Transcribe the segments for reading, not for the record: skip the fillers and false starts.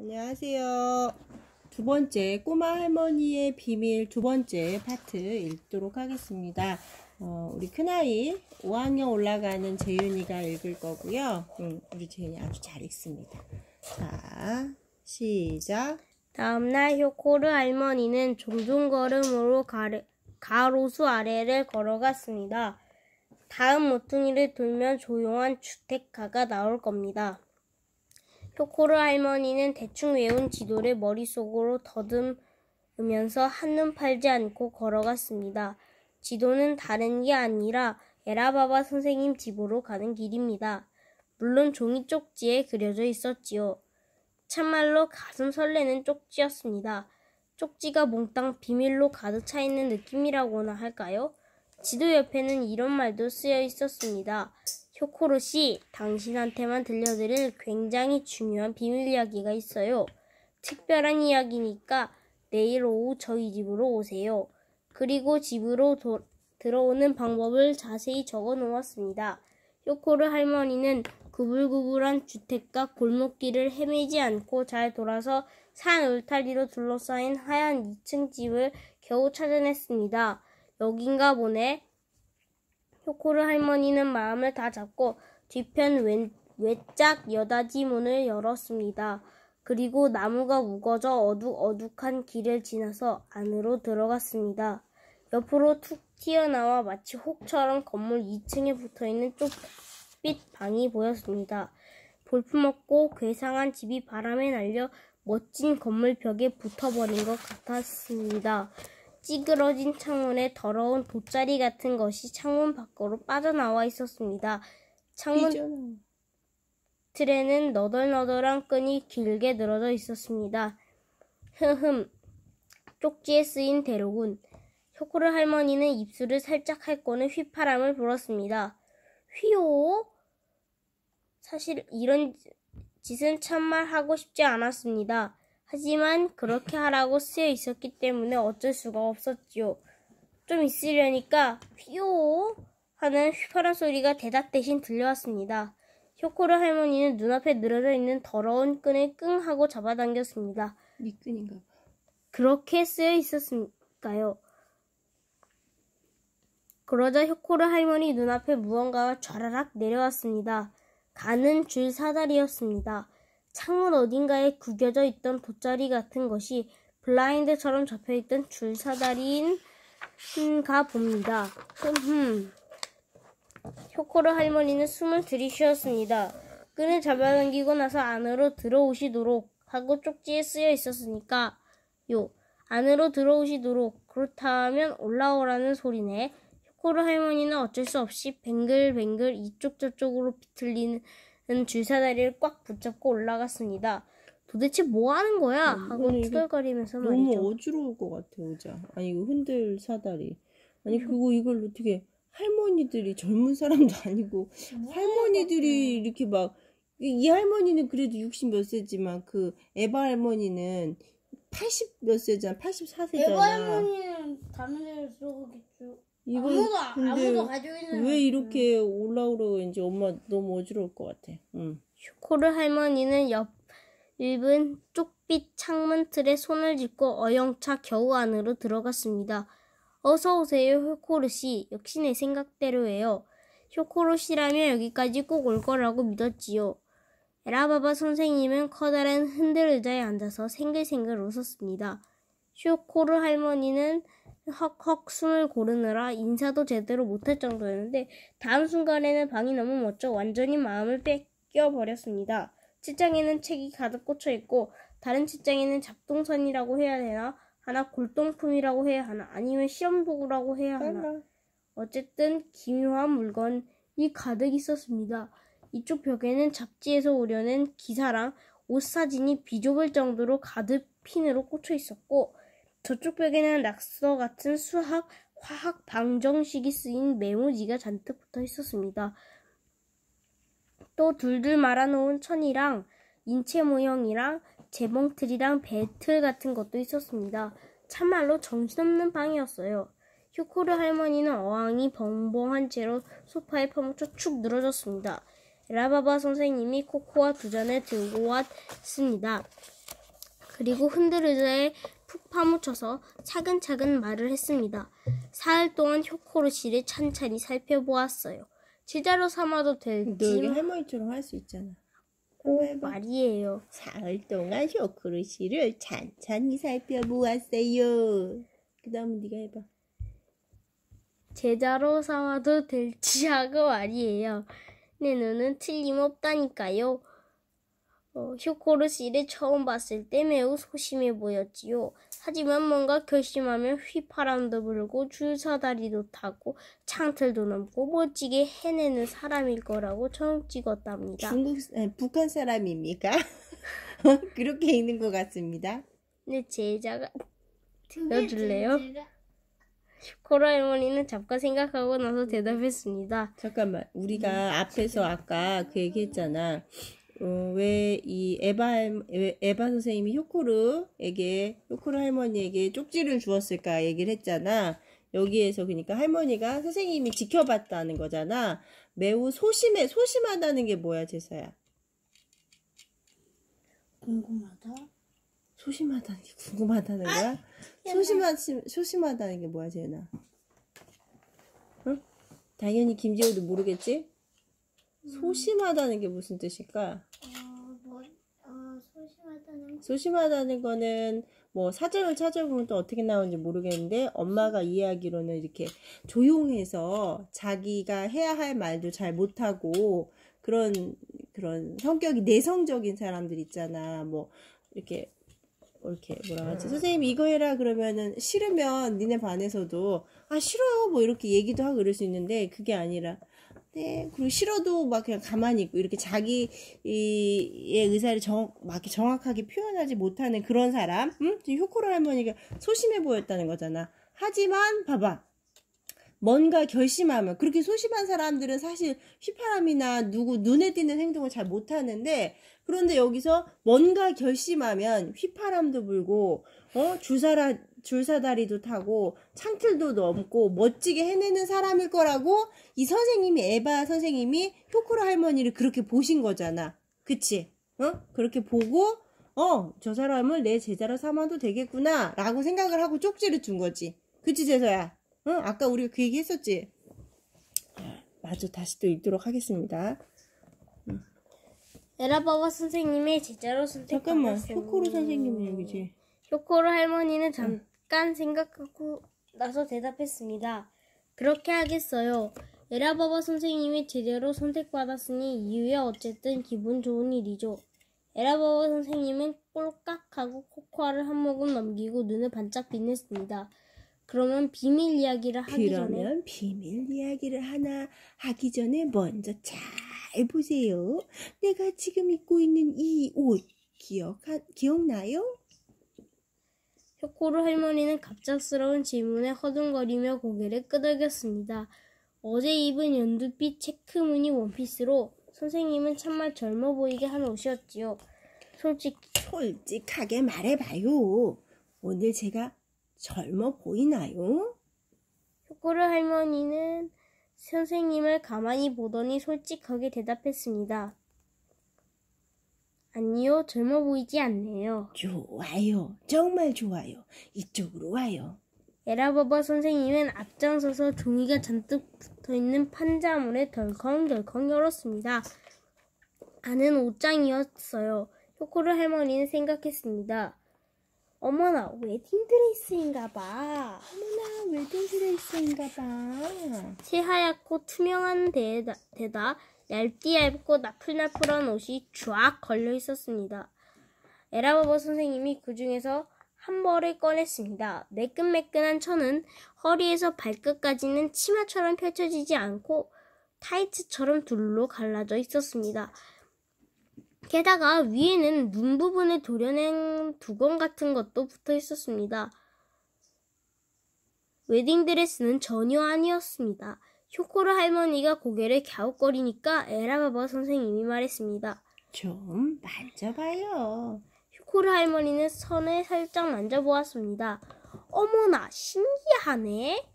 안녕하세요. 두 번째 꼬마 할머니의 비밀 두 번째 파트 읽도록 하겠습니다. 우리 큰아이 5학년 올라가는 재윤이가 읽을 거고요. 우리 재윤이 아주 잘 읽습니다. 자, 시작. 다음날 효코르 할머니는 종종 걸음으로 가로수 아래를 걸어갔습니다. 다음 모퉁이를 돌면 조용한 주택가가 나올 겁니다. 효코르 할머니는 대충 외운 지도를 머릿속으로 더듬으면서 한눈 팔지 않고 걸어갔습니다. 지도는 다른 게 아니라 에라바바 선생님 집으로 가는 길입니다. 물론 종이 쪽지에 그려져 있었지요. 참말로 가슴 설레는 쪽지였습니다. 쪽지가 몽땅 비밀로 가득 차 있는 느낌이라고나 할까요? 지도 옆에는 이런 말도 쓰여 있었습니다. 효코르 씨, 당신한테만 들려드릴 굉장히 중요한 비밀 이야기가 있어요. 특별한 이야기니까 내일 오후 저희 집으로 오세요. 그리고 집으로 들어오는 방법을 자세히 적어 놓았습니다. 효코르 할머니는 구불구불한 주택가 골목길을 헤매지 않고 잘 돌아서 산 울타리로 둘러싸인 하얀 2층 집을 겨우 찾아냈습니다. 여긴가 보네. 효코르 할머니는 마음을 다 잡고 뒤편 외짝 여닫이 문을 열었습니다. 그리고 나무가 우거져 어둑어둑한 길을 지나서 안으로 들어갔습니다. 옆으로 툭 튀어나와 마치 혹처럼 건물 2층에 붙어있는 좁빛 방이 보였습니다. 볼품없고 괴상한 집이 바람에 날려 멋진 건물 벽에 붙어버린 것 같았습니다. 찌그러진 창문에 더러운 돗자리 같은 것이 창문 밖으로 빠져나와 있었습니다. 창문 틀에는 너덜너덜한 끈이 길게 늘어져 있었습니다. 쪽지에 쓰인 대로군. 효코르 할머니는 입술을 살짝 핥고는 휘파람을 불었습니다. 휘오? 사실 이런 짓은 참말 하고 싶지 않았습니다. 하지만 그렇게 하라고 쓰여 있었기 때문에 어쩔 수가 없었지요. 좀 있으려니까 휘오 하는 휘파람 소리가 대답 대신 들려왔습니다. 효코르 할머니는 눈앞에 늘어져 있는 더러운 끈을 끙 하고 잡아당겼습니다. 네 끈인가 봐. 그렇게 쓰여 있었을까요? 그러자 효코르 할머니 눈앞에 무언가가 촤라락 내려왔습니다. 가는 줄 사다리였습니다. 창문 어딘가에 구겨져 있던 돗자리 같은 것이 블라인드처럼 접혀있던 줄 사다리인가 봅니다. 효코르 할머니는 숨을 들이쉬었습니다. 끈을 잡아당기고 나서 안으로 들어오시도록 하고 쪽지에 쓰여 있었으니까요. 안으로 들어오시도록. 그렇다면 올라오라는 소리네. 효코르 할머니는 어쩔 수 없이 뱅글뱅글 이쪽 저쪽으로 비틀리는 줄사다리를 꽉 붙잡고 올라갔습니다. 도대체 뭐 하는 거야? 하고 투덜거리면서 말이죠. 너무 어지러울 것 같아, 의자. 아니, 이거 흔들 사다리. 아니, 그거 이걸 어떻게 할머니들이 젊은 사람도 아니고 할머니들이 이렇게 막 이 할머니는 그래도 60 몇 세지만 그 에바 할머니는 80 몇 세잖아. 84세잖아. 에바 할머니는 다른 데를 쏘겠죠. 아무도 가지고 있는 왜 이렇게 올라오라고 했는지 엄마 너무 어지러울 것 같아. 효코르 할머니는 얇은 쪽빛 창문 틀에 손을 짚고 어영차 겨우 안으로 들어갔습니다. 어서 오세요, 효코르 씨. 역시 내 생각대로예요. 효코르 씨라면 여기까지 꼭 올 거라고 믿었지요. 에라바바 선생님은 커다란 흔들 의자에 앉아서 생글생글 웃었습니다. 효코르 할머니는 헉헉 숨을 고르느라 인사도 제대로 못할 정도였는데 다음 순간에는 방이 너무 멋져 완전히 마음을 뺏겨버렸습니다. 책장에는 책이 가득 꽂혀있고 다른 책장에는 잡동선이라고 해야 되나? 하나 골동품이라고 해야 하나? 아니면 시험도구라고 해야 하나? 어쨌든 기묘한 물건이 가득 있었습니다. 이쪽 벽에는 잡지에서 오려낸 기사랑 옷 사진이 비좁을 정도로 가득 핀으로 꽂혀 있었고 저쪽 벽에는 낙서 같은 수학, 화학 방정식이 쓰인 메모지가 잔뜩 붙어 있었습니다. 또 둘둘 말아놓은 천이랑 인체 모형이랑 재봉틀이랑 배틀 같은 것도 있었습니다. 참말로 정신없는 방이었어요. 효코르 할머니는 어항이 벙벙한 채로 소파에 퍼묻혀 축 늘어졌습니다. 에라바바 선생님이 코코아 2잔을 들고 왔습니다. 그리고 흔들 의자에 푹 파묻혀서 차근차근 말을 했습니다. 사흘 동안 효코르시를 찬찬히 살펴보았어요. 제자로 삼아도 너 여기 될지 할머니처럼 할 수 있잖아. 꼭 해봐. 말이에요. 사흘 동안 효코르시를 찬찬히 살펴보았어요. 그 다음은 네가 해봐. 제자로 삼아도 될지 하고 말이에요. 내 눈은 틀림없다니까요. 효코르시를 처음 봤을 때 매우 소심해 보였지요. 하지만 뭔가 결심하면 휘파람도 불고 줄사다리도 타고 창틀도 넘고 멋지게 해내는 사람일 거라고 처음 찍었답니다. 북한 사람입니까? 그렇게 읽는 것 같습니다. 내 제자가 그게 들려줄래요? 제가 코라 할머니는 잠깐 생각하고 나서 대답했습니다. 잠깐만, 우리가 앞에서 아까 그 얘기했잖아. 왜 이 에바 선생님이 효코르 할머니에게 쪽지를 주었을까 얘기를 했잖아. 여기에서 그러니까 할머니가 선생님이 지켜봤다는 거잖아. 매우 소심하다는 게 뭐야, 제사야? 궁금하다. 소심하다는 게 궁금하다는 거야? 소심하다는 게 뭐야, 제나? 응? 당연히 김지호도 모르겠지? 소심하다는 게 무슨 뜻일까? 소심하다는 소심하다는 거는 뭐 사전을 찾아보면 또 어떻게 나오는지 모르겠는데 엄마가 이해하기로는 이렇게 조용해서 자기가 해야 할 말도 잘 못하고 그런 성격이 내성적인 사람들 있잖아. 뭐 이렇게 뭐라 하지? 선생님 이거 해라 그러면은 싫으면 니네 반에서도 아 싫어요 뭐 이렇게 얘기도 하고 그럴 수 있는데 그게 아니라 네 그리고 싫어도 막 그냥 가만히 있고 이렇게 자기의 의사를 막 정확하게 표현하지 못하는 그런 사람. 응? 지금 효코로 할머니가 소심해 보였다는 거잖아. 하지만 봐봐. 뭔가 결심하면 그렇게 소심한 사람들은 사실 휘파람이나 누구 눈에 띄는 행동을 잘 못하는데 그런데 여기서 뭔가 결심하면 휘파람도 불고 줄사다리도 타고 창틀도 넘고 멋지게 해내는 사람일 거라고 이 선생님이 에바 선생님이 효코로 할머니를 그렇게 보신 거잖아. 그치? 그렇게 보고 저 사람을 내 제자로 삼아도 되겠구나 라고 생각을 하고 쪽지를 준 거지. 그치 제서야? 아까 우리가 그 얘기 했었지? 맞아. 다시 또 읽도록 하겠습니다. 에라바바 선생님의 제자로 잠깐만. 선택받았습니다. 효코로 선생님은 여기지. 효코로 할머니는 잠깐 생각하고 나서 대답했습니다. 그렇게 하겠어요. 에라바바 선생님이 제자로 선택받았으니 이후에 어쨌든 기분 좋은 일이죠. 에라바바 선생님은 꼴깍하고 코코아를 한 모금 넘기고 눈을 반짝 빛냈습니다. 그러면 비밀 이야기를 하기 전에 먼저 잘 보세요. 내가 지금 입고 있는 이 옷 기억나요? 효코로 할머니는 갑작스러운 질문에 허둥거리며 고개를 끄덕였습니다. 어제 입은 연두빛 체크무늬 원피스로 선생님은 참말 젊어 보이게 한 옷이었지요. 솔직하게 말해봐요. 오늘 제가 젊어 보이나요? 효코로 할머니는 선생님을 가만히 보더니 솔직하게 대답했습니다. 아니요, 젊어 보이지 않네요. 좋아요. 정말 좋아요. 이쪽으로 와요. 에라바바 선생님은 앞장서서 종이가 잔뜩 붙어있는 판자문을 덜컹덜컹 열었습니다. 안은 옷장이었어요. 효코르 할머니는 생각했습니다. 어머나, 웨딩드레스인가봐. 새하얗고 투명한 데다 얇고 나풀나풀한 옷이 쫙 걸려 있었습니다. 에라바바 선생님이 그 중에서 한 벌을 꺼냈습니다. 매끈매끈한 천은 허리에서 발끝까지는 치마처럼 펼쳐지지 않고 타이츠처럼 둘로 갈라져 있었습니다. 게다가 위에는 눈 부분에 도려낸 두건 같은 것도 붙어 있었습니다. 웨딩드레스는 전혀 아니었습니다. 효코르 할머니가 고개를 갸웃거리니까 에라바바 선생님이 말했습니다. 좀 만져봐요. 효코르 할머니는 선을 살짝 만져보았습니다. 어머나, 신기하네.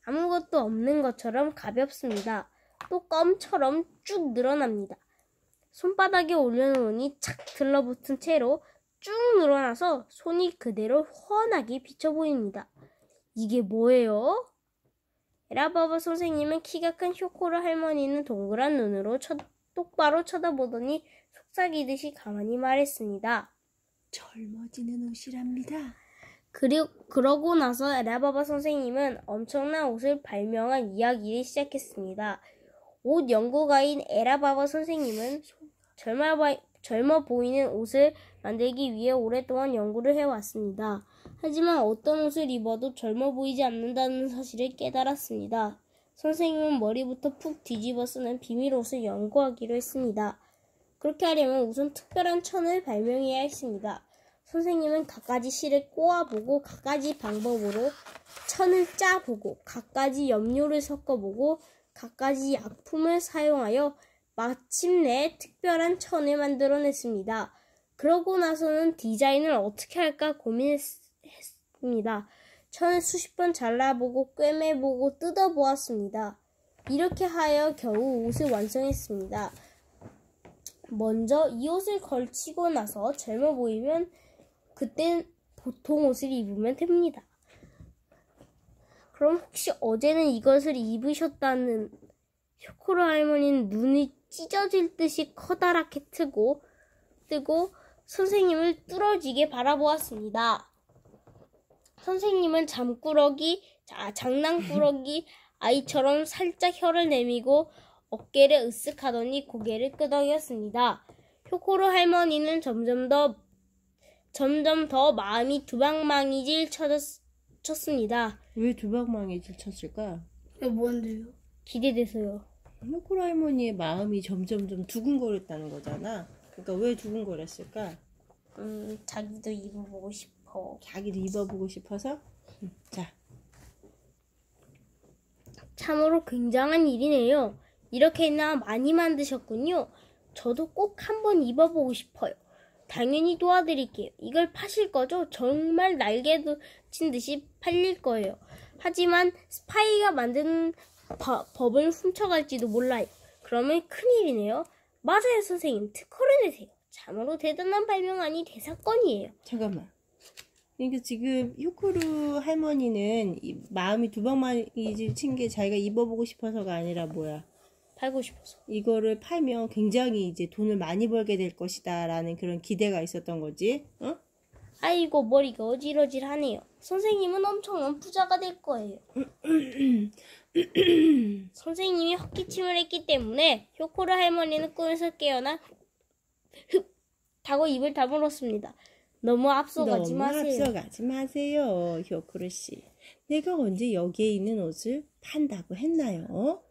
아무것도 없는 것처럼 가볍습니다. 또 껌처럼 쭉 늘어납니다. 손바닥에 올려놓으니 착 들러붙은 채로 쭉 늘어나서 손이 그대로 훤하게 비쳐 보입니다. 이게 뭐예요? 에라바바 선생님은 키가 큰 쇼코르 할머니는 동그란 눈으로 똑바로 쳐다보더니 속삭이듯이 가만히 말했습니다. 젊어지는 옷이랍니다. 그러고 나서 에라바바 선생님은 엄청난 옷을 발명한 이야기를 시작했습니다. 옷 연구가인 에라바바 선생님은 젊어 보이는 옷을 만들기 위해 오랫동안 연구를 해왔습니다. 하지만 어떤 옷을 입어도 젊어 보이지 않는다는 사실을 깨달았습니다. 선생님은 머리부터 푹 뒤집어 쓰는 비밀 옷을 연구하기로 했습니다. 그렇게 하려면 우선 특별한 천을 발명해야 했습니다. 선생님은 갖가지 실을 꼬아보고 갖가지 방법으로 천을 짜보고 갖가지 염료를 섞어보고 갖가지 약품을 사용하여 마침내 특별한 천을 만들어냈습니다. 그러고 나서는 디자인을 어떻게 할까 고민했습니다. 천을 수십 번 잘라보고 꿰매보고 뜯어보았습니다. 이렇게 하여 겨우 옷을 완성했습니다. 먼저 이 옷을 걸치고 나서 젊어 보이면 그땐 보통 옷을 입으면 됩니다. 그럼 혹시 어제는 이것을 입으셨다는 쇼코르 할머니는 눈이 찢어질 듯이 커다랗게 뜨고 선생님을 뚫어지게 바라보았습니다. 선생님은 장난꾸러기 아이처럼 살짝 혀를 내미고 어깨를 으쓱하더니 고개를 끄덕였습니다. 쇼코르 할머니는 점점 더 마음이 두방망이질 쳤습니다. 왜 두방망이질 쳤을까? 뭔데요? 기대돼서요. 쇼코르 할머니의 마음이 점점 두근거렸다는 거잖아. 그러니까 왜 두근거렸을까? 자기도 입어보고 싶어. 자기도 입어보고 싶어서? 자. 참으로 굉장한 일이네요. 이렇게나 많이 만드셨군요. 저도 꼭 한번 입어보고 싶어요. 당연히 도와드릴게요. 이걸 파실 거죠? 정말 날개 친 듯이 팔릴 거예요. 하지만 스파이가 만드는 법을 훔쳐갈지도 몰라요. 그러면 큰일이네요. 맞아요, 선생님. 특허를 내세요. 참으로 대단한 발명안이 대사건이에요. 잠깐만. 그러니까 지금 쇼코르 할머니는 마음이 두방망이질 친 게 자기가 입어보고 싶어서가 아니라 뭐야? 팔고 싶어서. 이거를 팔면 굉장히 이제 돈을 많이 벌게 될 것이다 라는 그런 기대가 있었던 거지. 어? 아이고, 머리가 어질어질하네요. 선생님은 엄청난 부자가 될 거예요. 선생님이 헛기침을 했기 때문에 쇼코르 할머니는 꿈에서 깨어나 흡! 하고 입을 다물었습니다. 너무 앞서가지 마세요. 쇼코르 씨. 내가 언제 여기에 있는 옷을 판다고 했나요?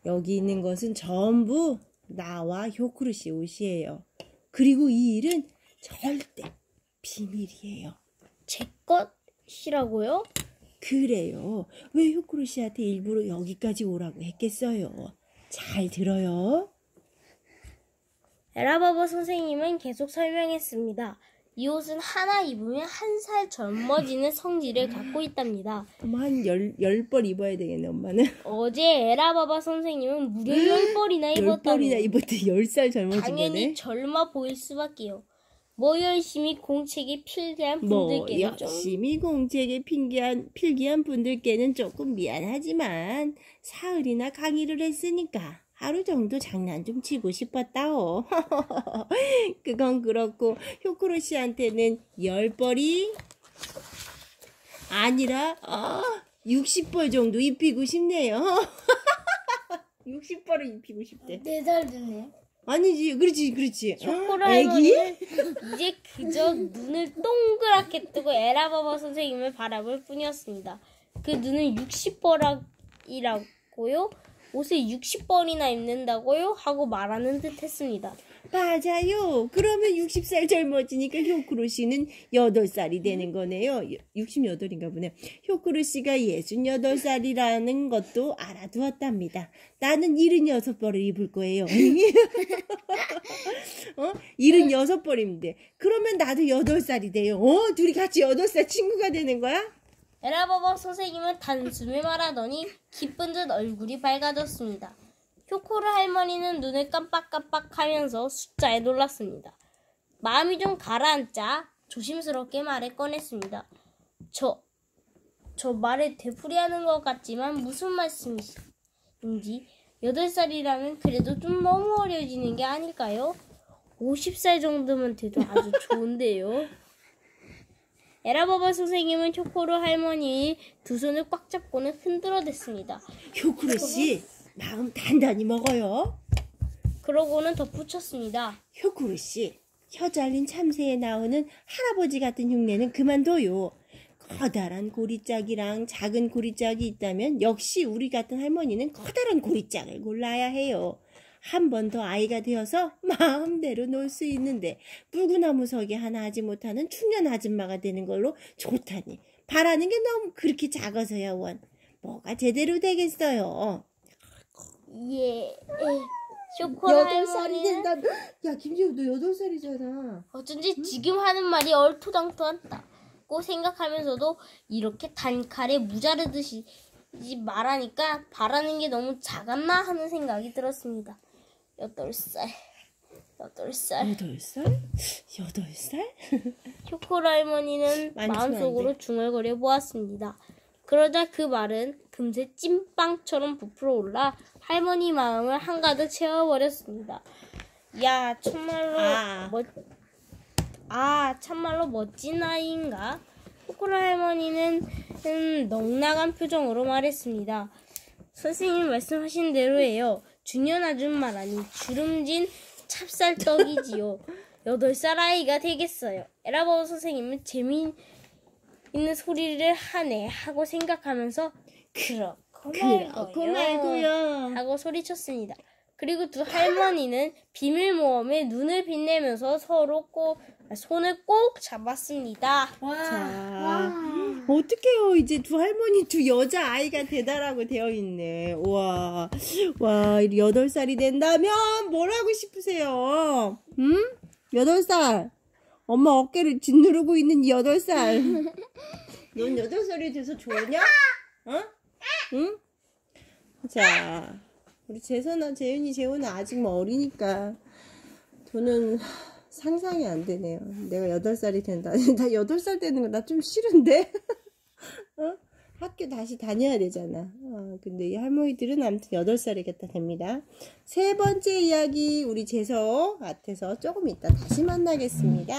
여기 있는 것은 전부 나와 쇼코르 씨 옷이에요. 그리고 이 일은 절대 비밀이에요. 제 것이라고요? 그래요. 왜 쇼코르 씨한테 일부러 여기까지 오라고 했겠어요? 잘 들어요. 에라바바 선생님은 계속 설명했습니다. 이 옷은 하나 입으면 1살 젊어지는 성질을 갖고 있답니다. 한 10벌 입어야 되겠네, 엄마는. 어제 에라바바 선생님은 무려 10벌이나 입었다니. 10벌이나 입었대 10살 젊어진 당연히 거네. 젊어 보일 수밖에요. 열심히 공책에 필기한 분들께는 열심히 공책에 필기한 분들께는 조금 미안하지만 사흘이나 강의를 했으니까 하루 정도 장난 좀 치고 싶었다오. 그건 그렇고 쇼코르 씨한테는 10벌이 아니라 60벌 정도 입히고 싶네요. 60벌을 입히고 싶대. 4살 됐네요. 아니지, 그렇지. 쇼코르 할머니는 이제 그저 눈을 동그랗게 뜨고 에라바바 선생님을 바라볼 뿐이었습니다. 그 눈은 60벌이라고요? 옷을 60벌이나 입는다고요? 하고 말하는 듯 했습니다. 맞아요. 그러면 60살 젊어지니까 쇼코르 씨는 8살이 되는 거네요. 68인가 보네. 쇼코르 씨가 68살이라는 것도 알아두었답니다. 나는 76벌을 입을 거예요. 76벌인데. 그러면 나도 8살이 돼요. 둘이 같이 8살 친구가 되는 거야? 에라바바 선생님은 단숨에 말하더니 기쁜 듯 얼굴이 밝아졌습니다. 효코르 할머니는 눈을 깜빡깜빡하면서 숫자에 놀랐습니다. 마음이 좀 가라앉자 조심스럽게 말을 꺼냈습니다. 저 말을 되풀이하는 것 같지만 무슨 말씀인지 8살이라면 그래도 좀 너무 어려지는 게 아닐까요? 50살 정도면 돼도 아주 좋은데요. 에라버버 선생님은 효코르 할머니의 두 손을 꽉 잡고는 흔들어댔습니다. 효코르 씨, 마음 단단히 먹어요. 그러고는 덧붙였습니다. 효코르 씨, 혀 잘린 참새에 나오는 할아버지 같은 흉내는 그만둬요. 커다란 고리짝이랑 작은 고리짝이 있다면 역시 우리 같은 할머니는 커다란 고리짝을 골라야 해요. 한 번 더 아이가 되어서 마음대로 놀 수 있는데 물구나무 서기 하나 하지 못하는 중년 아줌마가 되는 걸로 좋다니. 바라는 게 너무 그렇게 작아서야 원. 뭐가 제대로 되겠어요. 예. 효코르 8살이 할머니는 된다. 야, 김지우 너 8살이잖아. 어쩐지 지금 하는 말이 얼토당토하다고 생각하면서도 이렇게 단칼에 무자르듯이 말하니까 바라는 게 너무 작았나 하는 생각이 들었습니다. 8살. 8살? 8살? 효코르 할머니는 많이 마음속으로 중얼거려 보았습니다. 그러자 그 말은 금세 찐빵처럼 부풀어 올라 할머니 마음을 한가득 채워버렸습니다. 야, 참말로 멋진 아이인가? 효코르 할머니는 넉나간 표정으로 말했습니다. 선생님 말씀하신 대로예요. 중년 아줌마라니 주름진 찹쌀떡이지요. 8살 아이가 되겠어요. 에라버버 선생님은 재미있는 소리를 하네 하고 생각하면서 그렇고 말고요 하고 소리쳤습니다. 그리고 두 할머니는 비밀 모험에 눈을 빛내면서 서로 손을 꼭 잡았습니다. 자, 어떡해요. 이제 두 할머니 두 여자 아이가 되다라고 되어 있네. 와, 8살이 된다면 뭘 하고 싶으세요? 8살. 엄마 어깨를 짓누르고 있는 8살. 넌 8살이 돼서 좋으냐? 어? 응? 자, 우리 재선아, 재훈아 아직 뭐 어리니까 저는 상상이 안 되네요. 내가 8살이 된다. 나 8살 되는 거 나 좀 싫은데? 어? 학교 다시 다녀야 되잖아. 근데 이 할머니들은 아무튼 8살이겠다 됩니다. 세 번째 이야기 우리 재서한테서 조금 이따 다시 만나겠습니다.